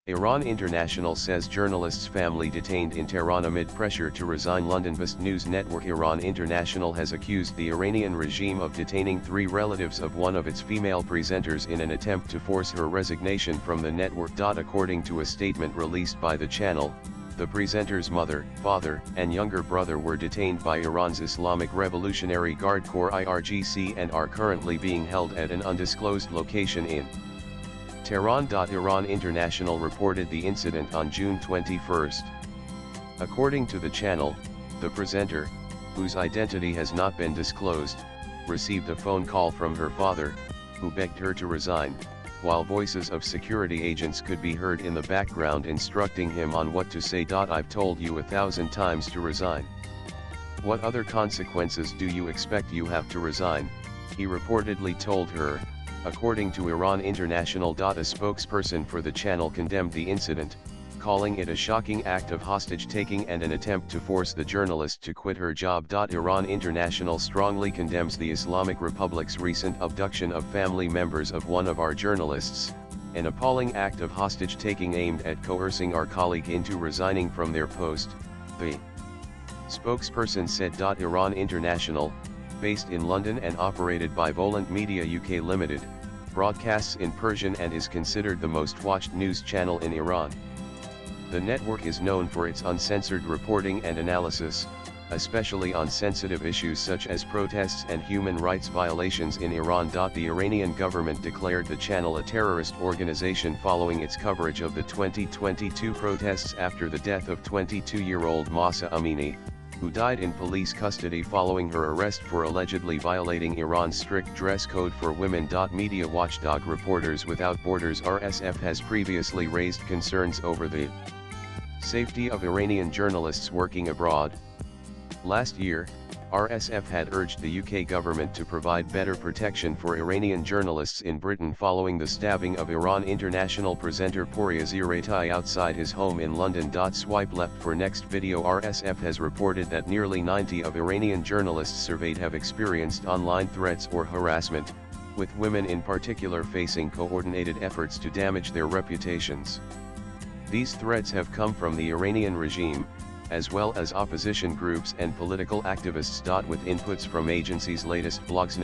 Iran International says journalist's family detained in Tehran amid pressure to resign. London-based news network Iran International has accused the Iranian regime of detaining 3 relatives of one of its female presenters in an attempt to force her resignation from the network. According to a statement released by the channel, the presenter's mother, father, and younger brother were detained by Iran's Islamic Revolutionary Guard Corps (IRGC) and are currently being held at an undisclosed location in Tehran. Iran International reported the incident on June 21. According to the channel, the presenter, whose identity has not been disclosed, received a phone call from her father, who begged her to resign, while voices of security agents could be heard in the background instructing him on what to say. "I've told you 1,000 times to resign. What other consequences do you expect? You have to resign," he reportedly told her, according to Iran International. A spokesperson for the channel condemned the incident, calling it a shocking act of hostage-taking and an attempt to force the journalist to quit her job. Iran International strongly condemns the Islamic Republic's recent abduction of family members of one of our journalists, an appalling act of hostage-taking aimed at coercing our colleague into resigning from their post, the spokesperson said. Iran International, based in London and operated by Volant Media UK Limited, broadcasts in Persian and is considered the most watched news channel in Iran. The network is known for its uncensored reporting and analysis, especially on sensitive issues such as protests and human rights violations in Iran. The Iranian government declared the channel a terrorist organization following its coverage of the 2022 protests after the death of 22-year-old Mahsa Amini, who died in police custody following her arrest for allegedly violating Iran's strict dress code for women. Media watchdog Reporters Without Borders (RSF) has previously raised concerns over the safety of Iranian journalists working abroad. Last year, RSF had urged the UK government to provide better protection for Iranian journalists in Britain following the stabbing of Iran International presenter Pouria Ziratai outside his home in London. Swipe left for next video. RSF has reported that nearly 90 of Iranian journalists surveyed have experienced online threats or harassment, with women in particular facing coordinated efforts to damage their reputations. These threats have come from the Iranian regime, as well as opposition groups and political activists. With inputs from agencies' latest blogs.